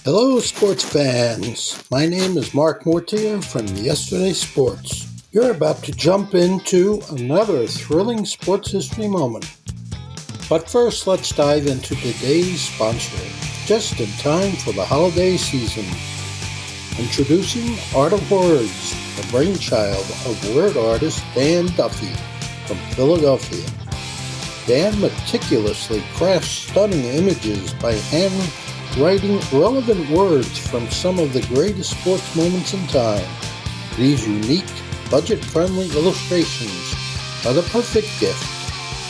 Hello, sports fans. My name is Mark Mortier from Yesterday Sports. You're about to jump into another thrilling sports history moment. But first, let's dive into today's sponsor, just in time for the holiday season. Introducing Art of Words, the brainchild of word artist Dan Duffy from Philadelphia. Dan meticulously crafts stunning images by handwriting relevant words from some of the greatest sports moments in time. These unique, budget-friendly illustrations are the perfect gift,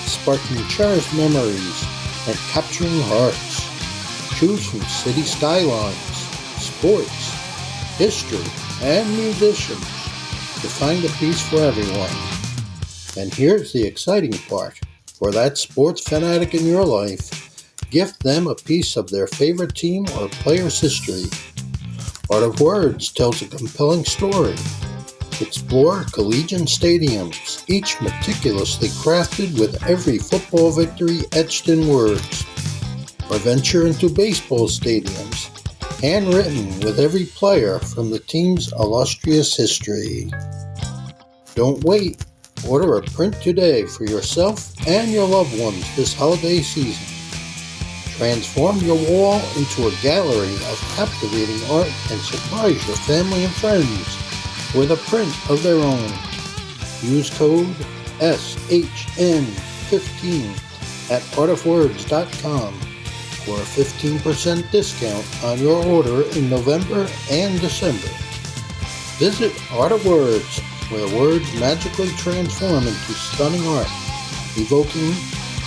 sparking cherished memories and capturing hearts. Choose from city skylines, sports, history, and musicians to find a piece for everyone. And here's the exciting part. For that sports fanatic in your life, gift them a piece of their favorite team or player's history. Art of Words tells a compelling story. Explore collegiate stadiums, each meticulously crafted with every football victory etched in words. Or venture into baseball stadiums, handwritten with every player from the team's illustrious history. Don't wait. Order a print today for yourself and your loved ones this holiday season. Transform your wall into a gallery of captivating art and surprise your family and friends with a print of their own. Use code SHN15 at artofwords.com for a 15% discount on your order in November and December. Visit Art of Words, where words magically transform into stunning art, evoking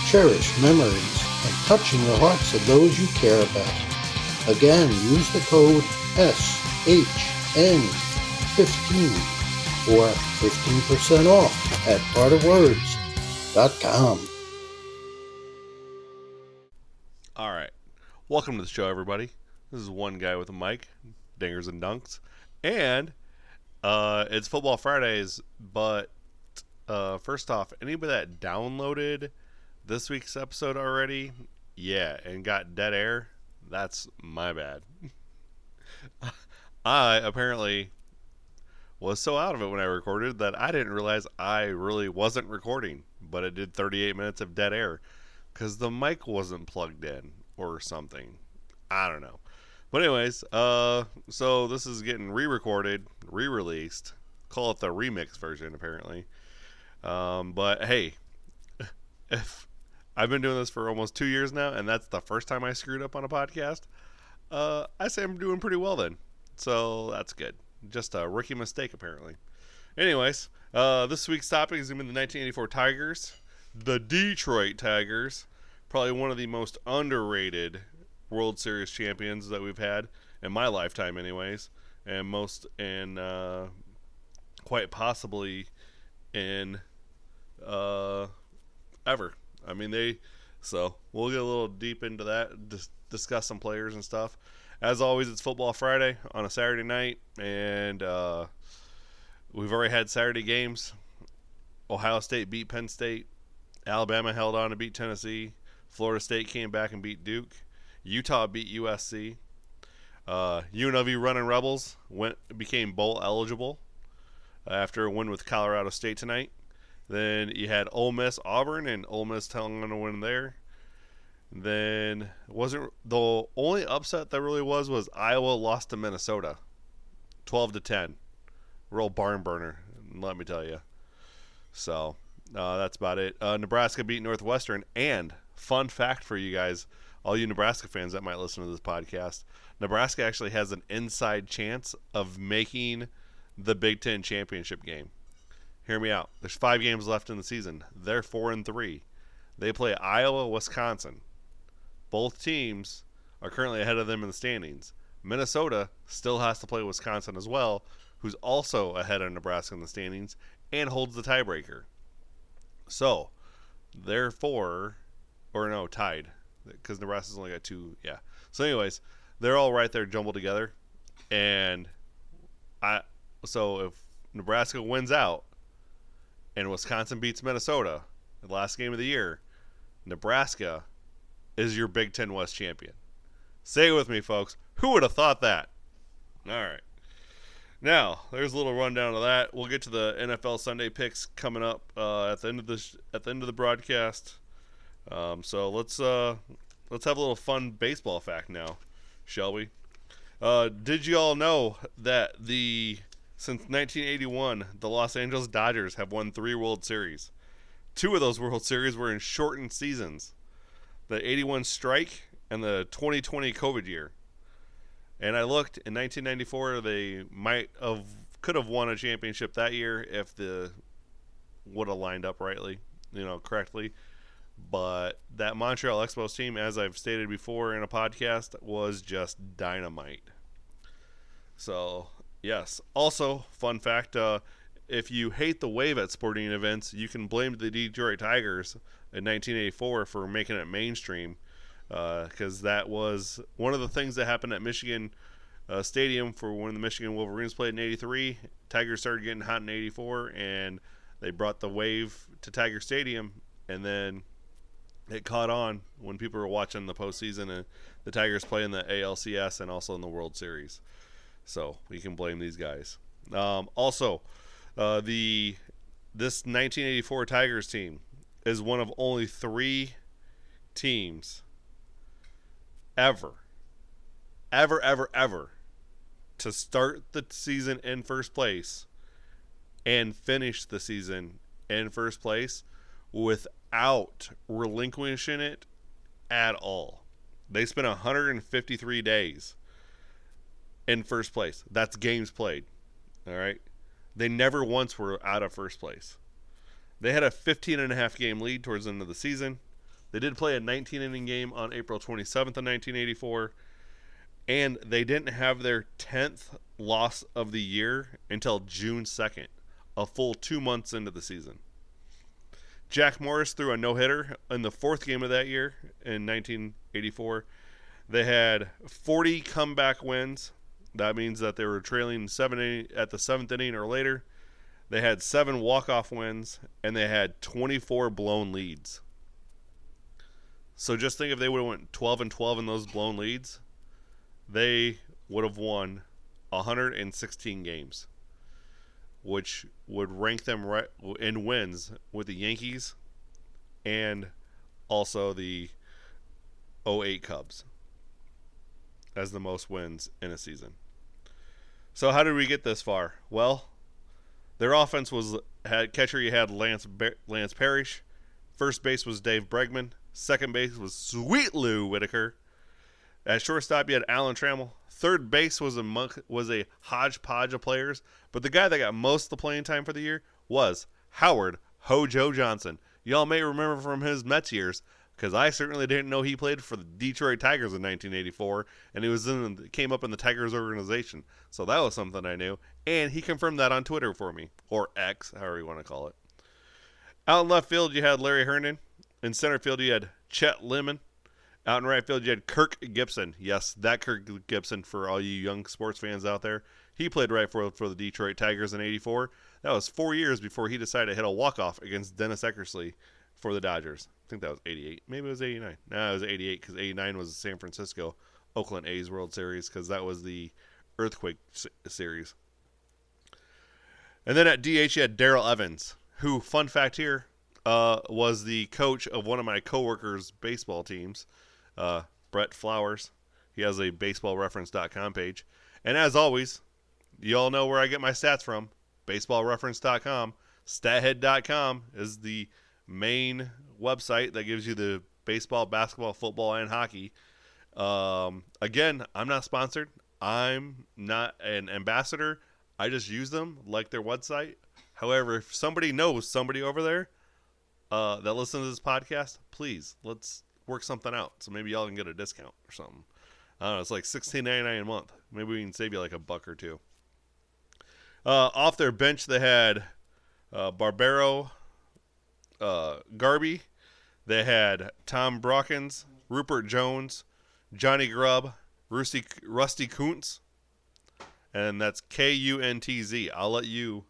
cherished memories and touching the hearts of those you care about. Again, use the code SHN15 for 15% off at artofwords.com. All right. Welcome to the show, everybody. This is one guy with a mic, Dingers and Dunks. And it's Football Fridays, but first off, anybody that downloaded this week's episode already, and got dead air, that's my bad. I apparently was so out of it when I recorded that I didn't realize I really wasn't recording, but it did 38 minutes of dead air because the mic wasn't plugged in or something. I don't know. But anyways, so this is getting re-recorded, re-released. Call it the remix version, apparently. But hey, if I've been doing this for almost 2 years now, and that's the first time I screwed up on a podcast, I say I'm doing pretty well then. So that's good. Just a rookie mistake, apparently. Anyways, this week's topic is going to be the 1984 Tigers, the Detroit Tigers, probably one of the most underrated World Series champions that we've had in my lifetime, anyways, and quite possibly in ever. I mean, so we'll get a little deep into that, discuss some players and stuff. As always, it's Football Friday on a Saturday night, and we've already had Saturday games. Ohio State beat Penn State. Alabama held on to beat Tennessee. Florida State came back and beat Duke. Utah beat USC. UNLV Running Rebels became bowl eligible after a win with Colorado State tonight. Then you had Ole Miss Auburn, and Ole Miss telling them to win there. Then wasn't the only upset that really was Iowa lost to Minnesota, 12-10. Real barn burner, let me tell you. So that's about it. Nebraska beat Northwestern, and fun fact for you guys, all you Nebraska fans that might listen to this podcast, Nebraska actually has an inside chance of making the Big Ten championship game. Hear me out. There's 5 games left in the season. They're 4-3. They play Iowa, Wisconsin. Both teams are currently ahead of them in the standings. Minnesota still has to play Wisconsin as well, who's also ahead of Nebraska in the standings and holds the tiebreaker. So, therefore, tied, because Nebraska's only got 2. Yeah. So, anyways, they're all right there jumbled together, and so if Nebraska wins out and Wisconsin beats Minnesota, the last game of the year, Nebraska is your Big Ten West champion. Say it with me, folks. Who would have thought that? All right. Now, there's a little rundown of that. We'll get to the NFL Sunday picks coming up at the end of the broadcast. So let's have a little fun baseball fact now, shall we? Did you all know that since 1981, the Los Angeles Dodgers have won 3 World Series? 2 of those World Series were in shortened seasons: the '81 strike and the 2020 COVID year. And I looked in 1994; they could have won a championship that year if the would have lined up correctly. But that Montreal Expos team, as I've stated before in a podcast, was just dynamite. So, yes. Also, fun fact, if you hate the wave at sporting events, you can blame the Detroit Tigers in 1984 for making it mainstream, because that was one of the things that happened at Michigan Stadium for when the Michigan Wolverines played in 83. Tigers started getting hot in 84, and they brought the wave to Tiger Stadium, and then it caught on when people were watching the postseason and the Tigers play in the ALCS and also in the World Series. So we can blame these guys. Also, this 1984 Tigers team is one of only 3 teams ever to start the season in first place and finish the season in first place without relinquishing it at all. They spent 153 days in first place. That's games played. All right. They never once were out of first place. They had a 15.5 game lead towards the end of the season. They did play a 19-inning game on April 27th of 1984. And they didn't have their 10th loss of the year until June 2nd, a full 2 months into the season. Jack Morris threw a no-hitter in the 4th game of that year in 1984. They had 40 comeback wins. That means that they were trailing 7 at the 7th inning or later. They had 7 walk-off wins, and they had 24 blown leads. So just think if they would have went 12-12 in those blown leads, they would have won 116 games, which would rank them right in wins with the Yankees and also the '08 Cubs as the most wins in a season. So how did we get this far? Well, their offense had catcher. You had Lance Parrish. First base was Dave Bregman. Second base was Sweet Lou Whitaker. At shortstop, you had Alan Trammell. Third base was a hodgepodge of players, but the guy that got most of the playing time for the year was Howard Hojo Johnson. Y'all may remember from his Mets years, because I certainly didn't know he played for the Detroit Tigers in 1984, and he came up in the Tigers organization. So that was something I knew, and he confirmed that on Twitter for me, or X, however you want to call it. Out in left field, you had Larry Herndon. In center field, you had Chet Lemon. Out in right field, you had Kirk Gibson. Yes, that Kirk Gibson for all you young sports fans out there. He played right field for the Detroit Tigers in 84. That was 4 years before he decided to hit a walk-off against Dennis Eckersley for the Dodgers. I think that was 88. Maybe it was 89. No, it was 88 because 89 was the San Francisco Oakland A's World Series because that was the Earthquake Series. And then at DH, you had Darrell Evans, who, fun fact here, was the coach of one of my coworkers' baseball teams. Brett Flowers. He has a baseballreference.com page. And as always, you all know where I get my stats from. Baseballreference.com. Stathead.com is the main website that gives you the baseball, basketball, football, and hockey. Again, I'm not sponsored. I'm not an ambassador. I just use them like their website. However, if somebody knows somebody over there that listens to this podcast, please, let's work something out. So maybe y'all can get a discount or something. I don't know. It's like $16.99 a month. Maybe we can save you like $1 or $2. Off their bench, they had Barbero, Garby. They had Tom Brockins, Rupert Jones, Johnny Grubb, Rusty Kuntz, and that's Kuntz. I'll let you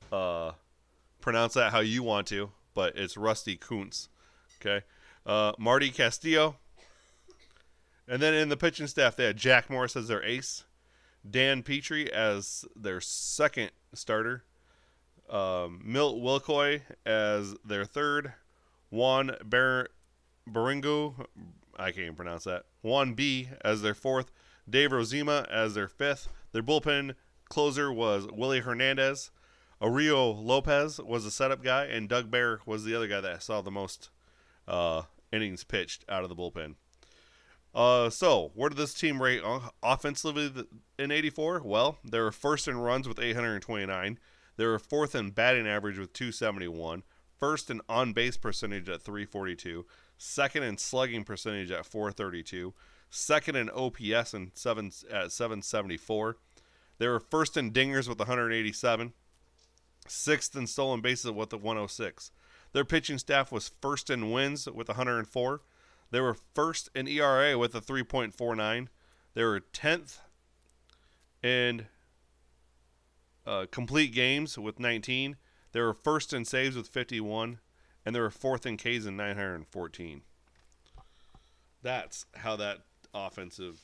pronounce that how you want to, but it's Rusty Kuntz. Okay. Marty Castillo. And then in the pitching staff, they had Jack Morris as their ace, Dan Petrie as their second starter, Milt Wilcoy as their third, Juan Baringo, I can't even pronounce that, Juan B as their fourth, Dave Rozema as their fifth. Their bullpen closer was Willie Hernandez. Aurelio Lopez was the setup guy, and Doug Bear was the other guy that saw the most innings pitched out of the bullpen. So, where did this team rate offensively in 84? Well, they were first in runs with 829. They were fourth in batting average with 271. First in on-base percentage at 342. Second in slugging percentage at 432. Second in OPS at 774. They were first in dingers with 187. Sixth in stolen bases with 106. Their pitching staff was first in wins with 104. They were first in ERA with a 3.49. They were 10th in complete games with 19. They were first in saves with 51. And they were fourth in Ks in 914. That's how that offensive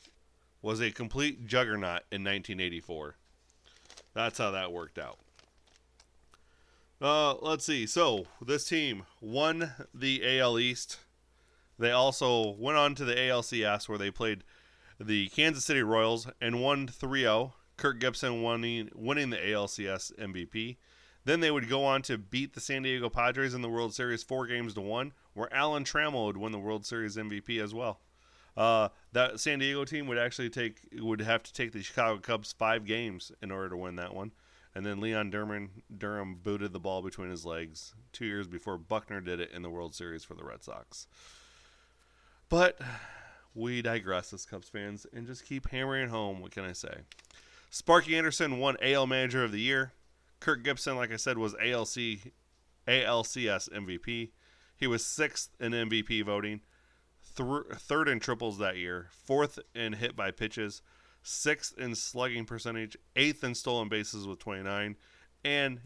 was a complete juggernaut in 1984. That's how that worked out. Let's see. So, this team won the AL East. They also went on to the ALCS where they played the Kansas City Royals and won 3-0. Kirk Gibson winning the ALCS MVP. Then they would go on to beat the San Diego Padres in the World Series 4-1, where Alan Trammell would win the World Series MVP as well. That San Diego team would actually would have to take the Chicago Cubs 5 games in order to win that one. And then Leon Durham booted the ball between his legs 2 years before Buckner did it in the World Series for the Red Sox. But we digress as Cubs fans and just keep hammering home. What can I say? Sparky Anderson won AL Manager of the Year. Kirk Gibson, like I said, was ALCS MVP. He was 6th in MVP voting, 3rd in triples that year, 4th in hit by pitches, 6th in slugging percentage, 8th in stolen bases with 29, and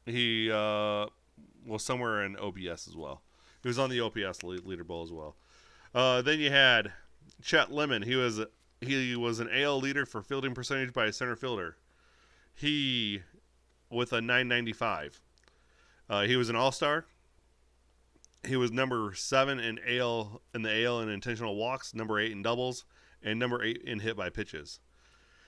he was somewhere in OPS as well. He was on the OPS leaderboard as well. Then you had Chet Lemon. He was an AL leader for fielding percentage by a center fielder. He with a 995. He was an all-star. He was number 7 in the AL in intentional walks, number 8 in doubles, and number 8 in hit by pitches.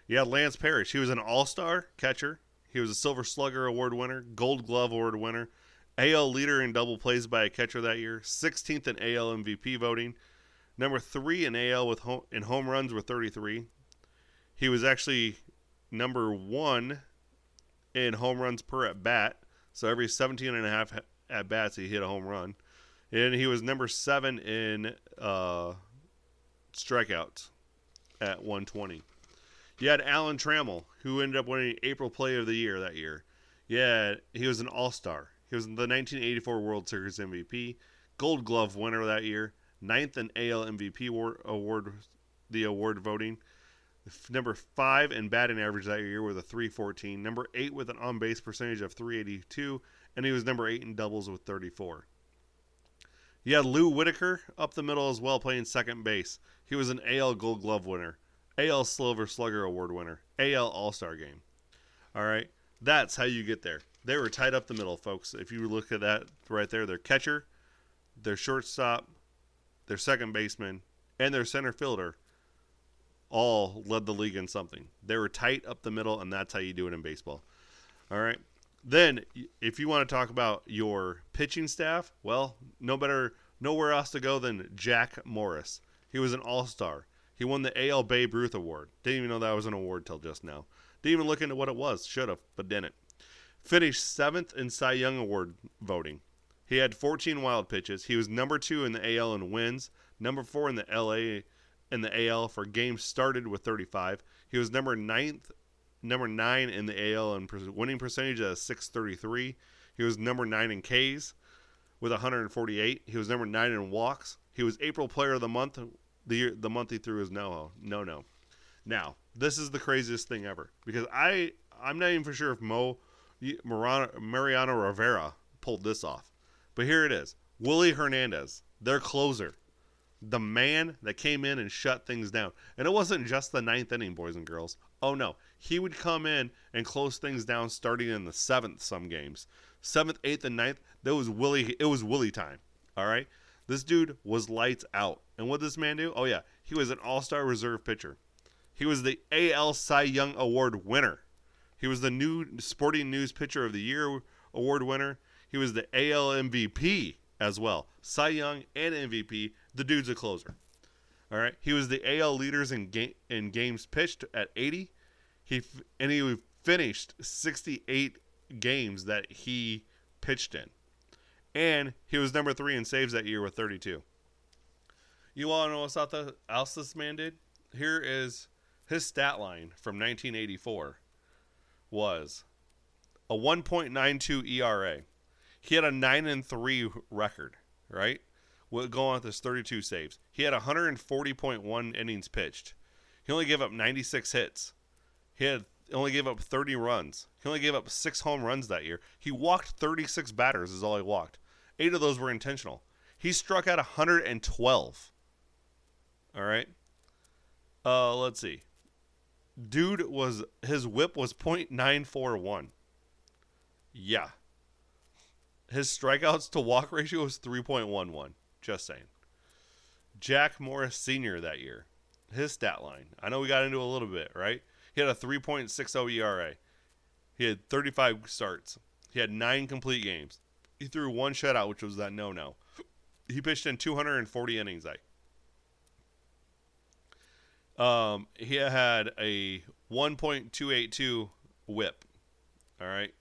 You had Lance Parrish. He was an all-star catcher. He was a Silver Slugger Award winner, Gold Glove Award winner, AL leader in double plays by a catcher that year, 16th in AL MVP voting, number 3 in AL in home runs with 33. He was actually number 1 in home runs per at bat. So every 17 and a half at bats, he hit a home run. And he was number 7 in strikeouts at 120. You had Alan Trammell, who ended up winning April Play of the Year that year. Yeah, he was an all-star. He was the 1984 World Series MVP, Gold Glove winner that year, 9th in AL MVP award voting, number 5 in batting average that year with a 314, number 8 with an on-base percentage of 382, and he was number 8 in doubles with 34. You had Lou Whitaker up the middle as well, playing second base. He was an AL Gold Glove winner, AL Silver Slugger Award winner, AL All-Star Game. All right, that's how you get there. They were tied up the middle, folks. If you look at that right there, their catcher, their shortstop, their second baseman, and their center fielder all led the league in something. They were tight up the middle, and that's how you do it in baseball. All right. Then, if you want to talk about your pitching staff, well, nowhere else to go than Jack Morris. He was an all-star. He won the AL Babe Ruth Award. Didn't even know that was an award till just now. Didn't even look into what it was. Should have, but didn't. Finished 7th in Cy Young Award voting. He had 14 wild pitches. He was number 2 in the AL in wins, number 4 in the AL for games started with 35. He was number 9 in the AL in winning percentage at 633. He was number 9 in Ks with 148. He was number 9 in walks. He was April Player of the Month. The month he threw his no. Now, this is the craziest thing ever because I'm not even for sure if Mariano Rivera pulled this off. But here it is. Willie Hernandez. their closer, the man that came in and shut things down. And it wasn't just the ninth inning, boys and girls. Oh no, he would come in and close things down starting in the seventh. Some games, seventh, eighth, and ninth. That was Willie. It was Willie time. All right, this dude was lights out. And what did this man do? Oh yeah, he was an all-star reserve pitcher. He was the AL Cy Young Award winner. He was the new Sporting News Pitcher of the Year award winner. He was the AL MVP as well. Cy Young and MVP. The dude's a closer. All right. He was the AL leaders in games pitched at 80. He finished 68 games that he pitched in. And he was number 3 in saves that year with 32. You want to know what else this man did? Here is his stat line from 1984. Was a 1.92 ERA. He had a 9-3 record, right? Going on with his 32 saves. He had 140.1 innings pitched. He only gave up 96 hits. He only gave up 30 runs. He only gave up 6 home runs that year. He walked 36 batters is all he walked. 8 of those were intentional. He struck out 112. All right. Let's see. Dude his whip was .941. Yeah. His strikeouts to walk ratio was 3.11. Just saying. Jack Morris Sr. that year. His stat line. I know we got into a little bit, right? He had a 3.60 ERA. He had 35 starts. He had 9 complete games. He threw 1 shutout, which was that no-no. He pitched in 240 innings that he had a 1.282 whip. All right.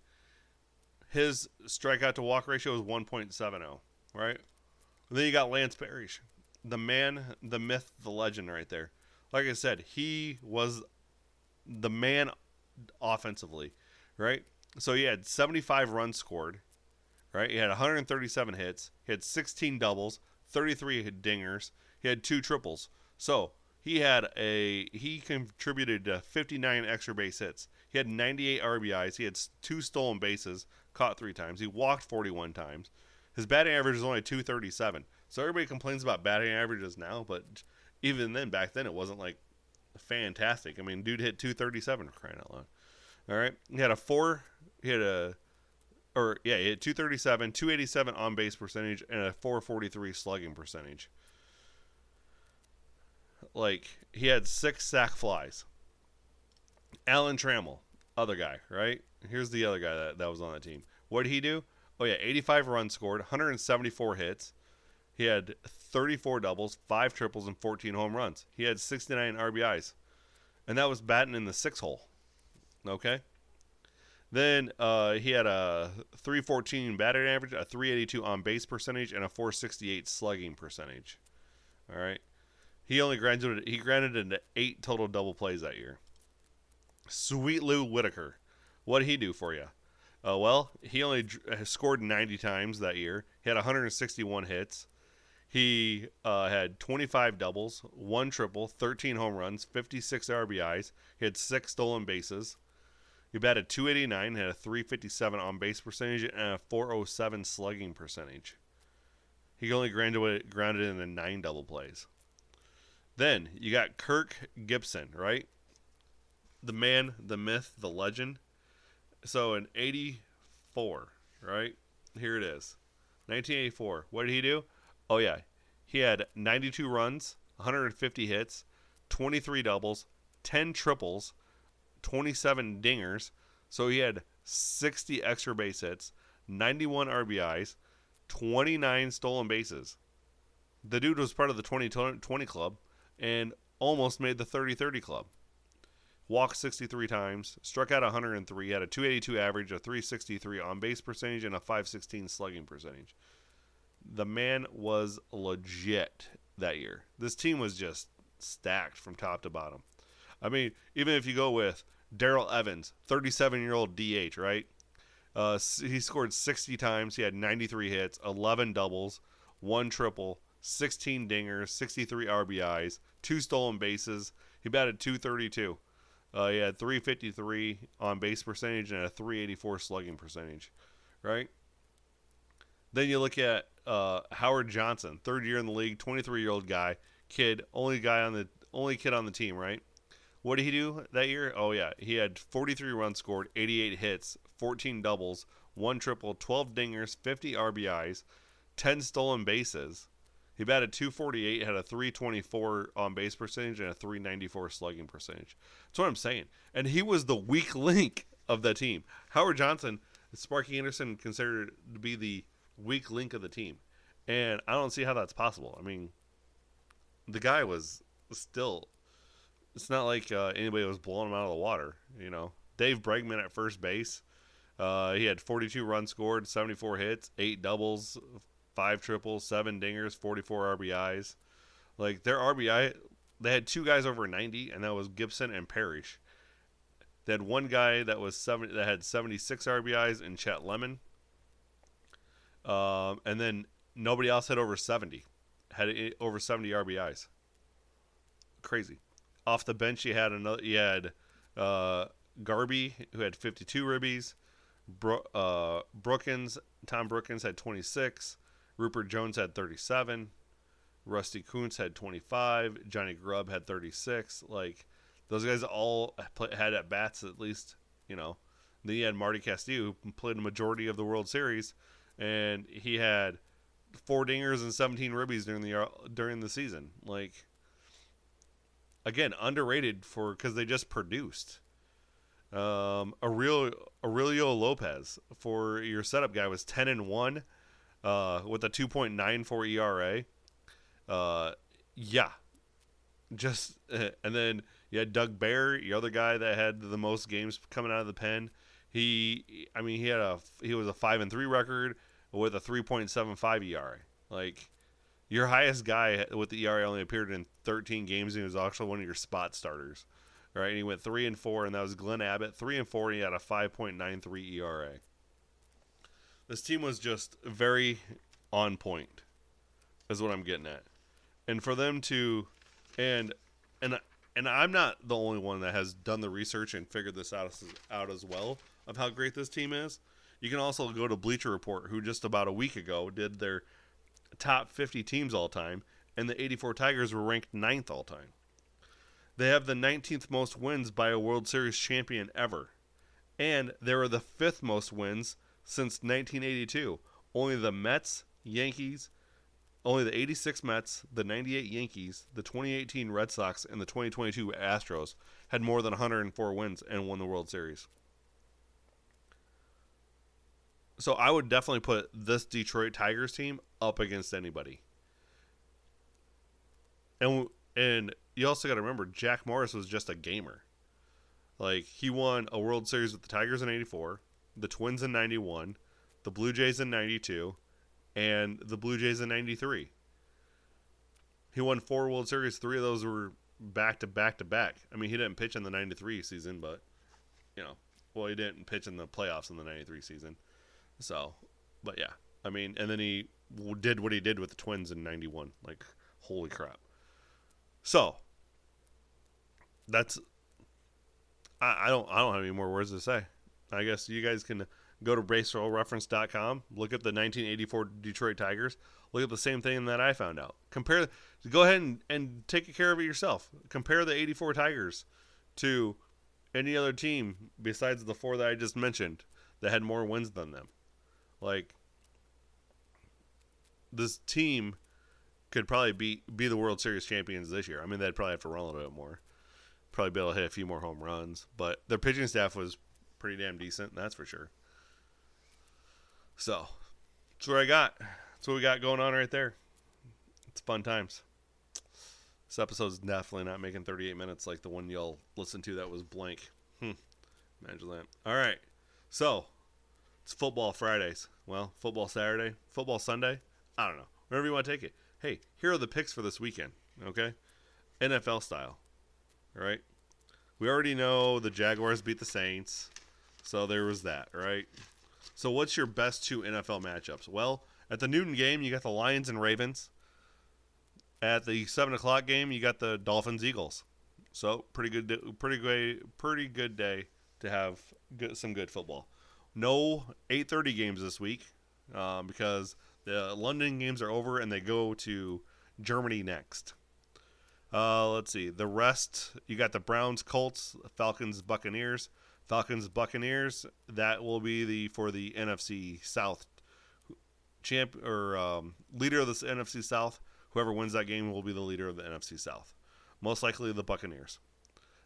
His strikeout to walk ratio is 1.70. Right. And then you got Lance Parrish, the man, the myth, the legend right there. Like I said, he was the man offensively. Right. So he had 75 runs scored. Right. He had 137 hits. He had 16 doubles, 33 dingers. He had 2 triples. So he contributed to 59 extra base hits. He had 98 RBIs. He had 2 stolen bases, caught 3 times. He walked 41 times. His batting average is only 237. So everybody complains about batting averages now, but even then, back then, it wasn't like fantastic. I mean, dude hit 237 crying out loud. All right, he had 237, 287 on base percentage, and a 443 slugging percentage. Like, he had 6 sac flies. Alan Trammell, other guy, right? Here's the other guy that was on that team. What did he do? Oh, yeah, 85 runs scored, 174 hits. He had 34 doubles, 5 triples, and 14 home runs. He had 69 RBIs. And that was batting in the 6 hole. Okay? Then he had a 314 batting average, a 382 on base percentage, and a 468 slugging percentage. All right? He granted into 8 total double plays that year. Sweet Lou Whitaker. What did he do for you? Well, he only scored 90 times that year. He had 161 hits. He had 25 doubles, 1 triple, 13 home runs, 56 RBIs. He had 6 stolen bases. He batted .289, had a .357 on base percentage, and a .407 slugging percentage. He only grounded into 9 double plays. Then you got Kirk Gibson, right? The man, the myth, the legend. So in 84, right? Here it is. 1984. What did he do? Oh, yeah. He had 92 runs, 150 hits, 23 doubles, 10 triples, 27 dingers. So he had 60 extra base hits, 91 RBIs, 29 stolen bases. The dude was part of the 2020 club and almost made the 30-30 club. Walked 63 times, struck out 103, had a 282 average, a 363 on base percentage, and a 516 slugging percentage. The man was legit that year. This team was just stacked from top to bottom. I mean, even if you go with Darrell Evans, 37-year-old DH, right? He scored 60 times. He had 93 hits, 11 doubles, 1 triple, 16 dingers, 63 RBIs, 2 stolen bases. He batted .232. He had 353 on base percentage and a 384 slugging percentage, right? Then you look at Howard Johnson, third year in the league, 23-year-old guy, only kid on the team, right? What did he do that year? Oh yeah, he had 43 runs scored, 88 hits, 14 doubles, one triple, 12 dingers, 50 RBIs, 10 stolen bases. He batted 248, had a 324 on base percentage, and a 394 slugging percentage. That's what I'm saying. And he was the weak link of the team. Howard Johnson, Sparky Anderson considered to be the weak link of the team. And I don't see how that's possible. I mean, the guy was still. It's not like anybody was blowing him out of the water, you know. Dave Bregman at first base. He had 42 runs scored, 74 hits, 8 doubles, 5 triples, 7 dingers, 44 RBIs. Like their RBI, they had 2 guys over 90, and that was Gibson and Parrish. They had one guy that had 76 RBIs in Chet Lemon, and then nobody else had over 70. Had over 70 RBIs. Crazy. Off the bench, you had Garby, who had 52 ribbies. Tom Brookins had 26. Rupert Jones had 37. Rusty Kuntz had 25. Johnny Grubb had 36. Like, those guys all had at bats at least, you know. Then you had Marty Castillo, who played a majority of the World Series, and he had 4 dingers and 17 ribbies during the season. Like, again, underrated because they just produced. Aurelio Lopez for your setup guy was 10-1 with a 2.94 ERA. Yeah, just and then you had Doug Bear, your other guy that had the most games coming out of the pen. He was a 5-3 record with a 3.75 ERA. Like, your highest guy with the ERA only appeared in 13 games, and he was actually one of your spot starters. Right, and he went 3-4, and that was Glenn Abbott. 3-4, and he had a 5.93 ERA. This team was just very on point, is what I'm getting at. And for them to, and I'm not the only one that has done the research and figured this out as well of how great this team is. You can also go to Bleacher Report, who just about a week ago did their top 50 teams all time, and the 84 Tigers were ranked 9th all time. They have the 19th most wins by a World Series champion ever. And they were the 5th most wins since 1982. Only the only the 86 Mets, the 98 Yankees, the 2018 Red Sox, and the 2022 Astros had more than 104 wins and won the World Series. So I would definitely put this Detroit Tigers team up against anybody. And you also got to remember, Jack Morris was just a gamer. Like, he won a World Series with the Tigers in 84, the Twins in 91, the Blue Jays in 92, and the Blue Jays in 93. He won 4 World Series. 3 of those were back to back to back. I mean, he didn't pitch in the 93 season, but, he didn't pitch in the playoffs in the 93 season. So, but yeah. I mean, and then he did what he did with the Twins in 91. Like, holy crap. So, that's, I don't have any more words to say. I guess you guys can go to BaseballReference.com, look at the 1984 Detroit Tigers, look at the same thing that I found out. Go ahead and take care of it yourself. Compare the 84 Tigers to any other team besides the 4 that I just mentioned that had more wins than them. Like, this team could probably be the World Series champions this year. I mean, they'd probably have to run a little bit more. Probably be able to hit a few more home runs. But their pitching staff was pretty damn decent, that's for sure. So, that's what I got. That's what we got going on right there. It's fun times. This episode's definitely not making 38 minutes like the one y'all listened to that was blank. Imagine that. All right. So, it's football Fridays. Well, football Saturday. Football Sunday. I don't know. Wherever you want to take it. Hey, here are the picks for this weekend. Okay? NFL style. All right? We already know the Jaguars beat the Saints. So there was that, right? So what's your best 2 NFL matchups? Well, at the Newton game, you got the Lions and Ravens. At the 7 o'clock game, you got the Dolphins Eagles. So pretty good day to have some good football. No 8:30 games this week because The London games are over, and they go to Germany next. Let's see. The rest, you got the Browns, Colts, Falcons, Buccaneers. Falcons, Buccaneers. That will be for the NFC South leader of the NFC South. Whoever wins that game will be the leader of the NFC South. Most likely the Buccaneers.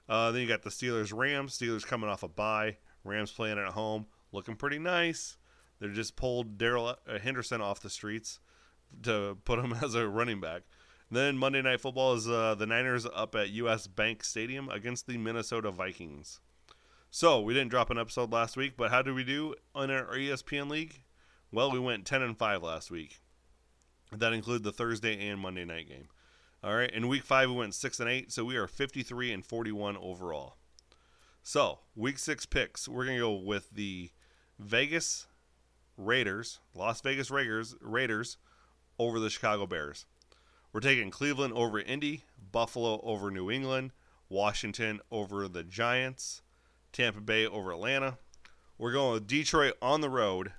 Then you got the Steelers, Rams. Steelers coming off a bye. Rams playing at home, looking pretty nice. They just pulled Darrell Henderson off the streets to put him as a running back. Then Monday Night Football is the Niners up at U.S. Bank Stadium against the Minnesota Vikings. So, we didn't drop an episode last week, but how did we do in our ESPN League? Well, we went 10-5 last week. That included the Thursday and Monday night game. All right, in Week 5 we went 6-8, so we are 53-41 overall. So, Week 6 picks, we're going to go with the Las Vegas Raiders over the Chicago Bears. We're taking Cleveland over Indy, Buffalo over New England, Washington over the Giants, Tampa Bay over Atlanta. We're going with Detroit on the road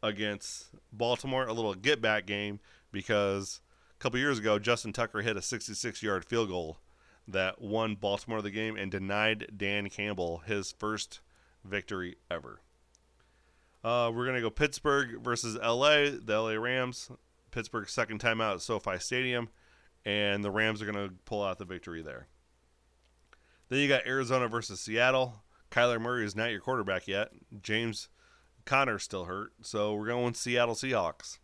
against Baltimore, a little get-back game because a couple years ago, Justin Tucker hit a 66-yard field goal that won Baltimore the game and denied Dan Campbell his first victory ever. We're going to go Pittsburgh versus LA, the LA Rams. Pittsburgh's second time out at SoFi Stadium, and the Rams are going to pull out the victory there. Then you got Arizona versus Seattle. Kyler Murray is not your quarterback yet. James Conner's still hurt, so we're going Seattle Seahawks.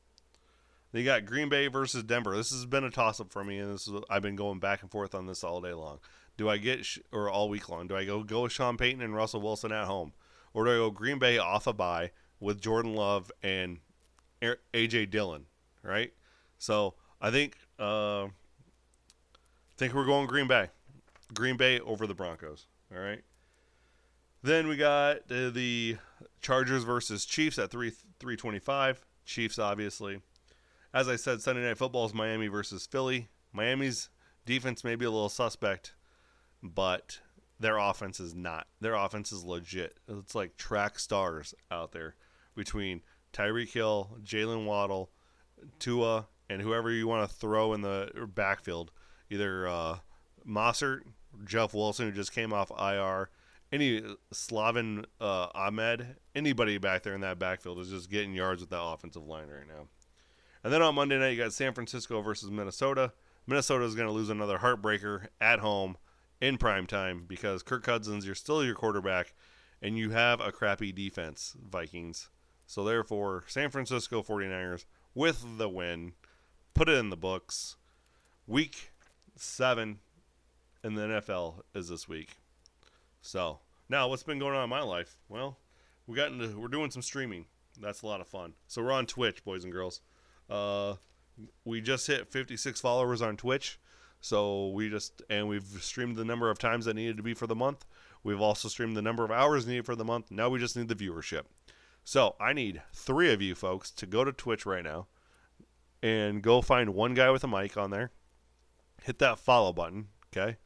Then you got Green Bay versus Denver. This has been a toss-up for me, and I've been going back and forth on this all day long. Do I get, or all week long, do I go with Sean Payton and Russell Wilson at home? Or do I go Green Bay off a bye with Jordan Love and A.J. Dillon? Right, so I think we're going Green Bay over the Broncos. All right. Then we got the Chargers versus Chiefs at 325. Chiefs, obviously. As I said, Sunday Night Football is Miami versus Philly. Miami's defense may be a little suspect, but their offense is not. Their offense is legit. It's like track stars out there between Tyreek Hill, Jalen Waddle, Tua, and whoever you want to throw in the backfield, either Mossert, Jeff Wilson, who just came off IR, any Slavin Ahmed, anybody back there in that backfield is just getting yards with that offensive line right now. And then on Monday night, you got San Francisco versus Minnesota. Minnesota is going to lose another heartbreaker at home in prime time because Kirk Cousins, you're still your quarterback, and you have a crappy defense, Vikings. So therefore, San Francisco 49ers with the win. Put it in the books. Week 7 in the NFL is this week. So, now what's been going on in my life? Well, we're doing some streaming. That's a lot of fun. So we're on Twitch, boys and girls. We just hit 56 followers on Twitch. So we've streamed the number of times that needed to be for the month. We've also streamed the number of hours needed for the month. Now we just need the viewership. So I need 3 of you folks to go to Twitch right now and go find one guy with a mic on there. Hit that follow button, okay?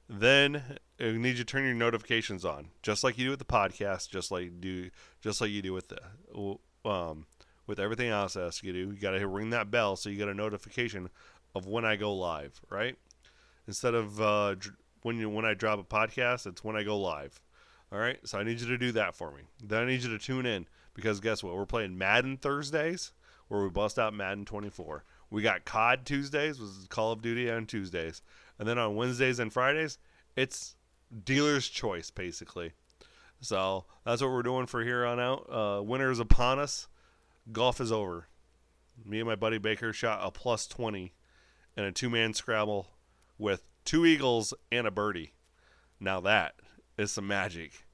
Then I need you to turn your notifications on, just like you do with the podcast, just like you do with with everything else I ask you to do. You got to ring that bell so you get a notification of when I go live, right? Instead of when I drop a podcast, it's when I go live. All right, so I need you to do that for me. Then I need you to tune in because guess what? We're playing Madden Thursdays where we bust out Madden 24. We got COD Tuesdays, which is Call of Duty on Tuesdays. And then on Wednesdays and Fridays, it's dealer's choice, basically. So that's what we're doing for here on out. Winter is upon us. Golf is over. Me and my buddy Baker shot a plus 20 in a 2-man Scrabble with 2 eagles and a birdie. Now that is some magic.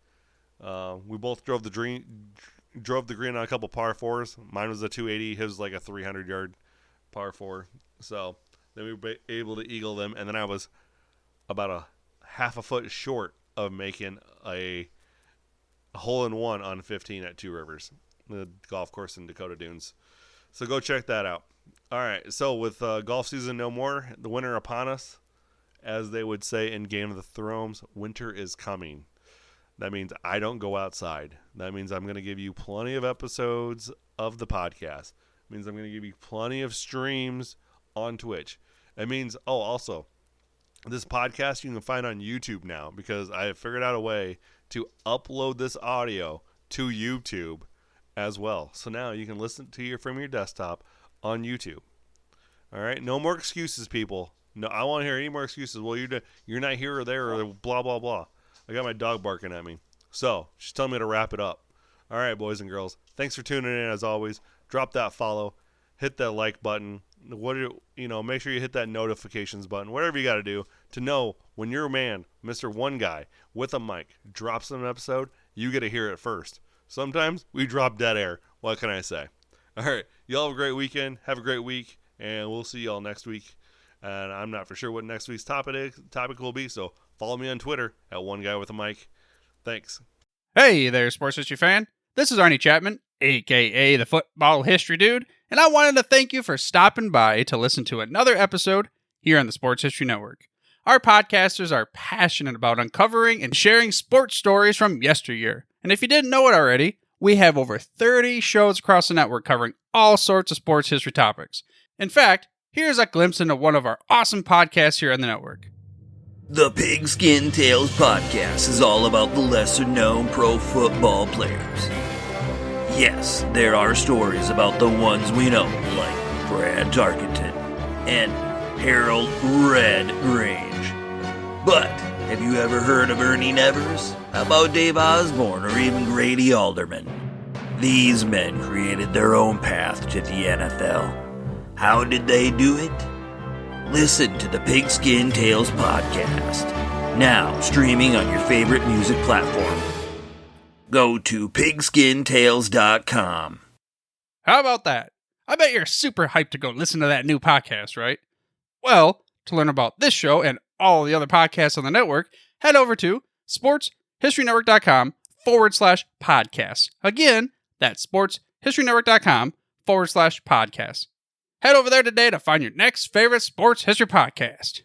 We both drove the green on a couple par 4s. Mine was a 280. His was like a 300-yard par 4. So then we were able to eagle them, and then I was about a half a foot short of making a hole-in-one on 15 at Two Rivers, the golf course in Dakota Dunes. So go check that out. All right, so with golf season no more, the winter upon us, as they would say in Game of the Thrones, winter is coming. That means I don't go outside. That means I'm going to give you plenty of episodes of the podcast. means I'm going to give you plenty of streams on Twitch. It means, also, this podcast you can find on YouTube now because I have figured out a way to upload this audio to YouTube as well. So now you can listen to from your desktop on YouTube. All right? No more excuses, people. No, I won't hear any more excuses. Well, you're not here or there or blah, blah, blah. I got my dog barking at me. So she's telling me to wrap it up. All right, boys and girls. Thanks for tuning in as always. Drop that follow. Hit that like button. Make sure you hit that notifications button. Whatever you got to do to know when your man, Mr. One Guy with a mic, drops an episode, you get to hear it first. Sometimes we drop dead air. What can I say? All right. Y'all have a great weekend. Have a great week. And we'll see y'all next week. And I'm not for sure what next week's topic will be, so follow me on Twitter at One Guy with a Mic. Thanks. Hey there, sports history fan. This is Arnie Chapman, a.k.a. the Football History Dude, and I wanted to thank you for stopping by to listen to another episode here on the Sports History Network. Our podcasters are passionate about uncovering and sharing sports stories from yesteryear. And if you didn't know it already, we have over 30 shows across the network covering all sorts of sports history topics. In fact, here's a glimpse into one of our awesome podcasts here on the network. The Pigskin Tales podcast is all about the lesser-known pro football players. Yes, there are stories about the ones we know, like Brad Tarkenton and Harold Red Grange. But have you ever heard of Ernie Nevers? How about Dave Osborne or even Grady Alderman? These men created their own path to the NFL. How did they do it? Listen to the Pigskin Tales podcast, now streaming on your favorite music platform. Go to pigskintales.com. How about that? I bet you're super hyped to go listen to that new podcast, right? Well, to learn about this show and all the other podcasts on the network, head over to sportshistorynetwork.com/podcast. Again, that's sportshistorynetwork.com/podcast. Head over there today to find your next favorite sports history podcast.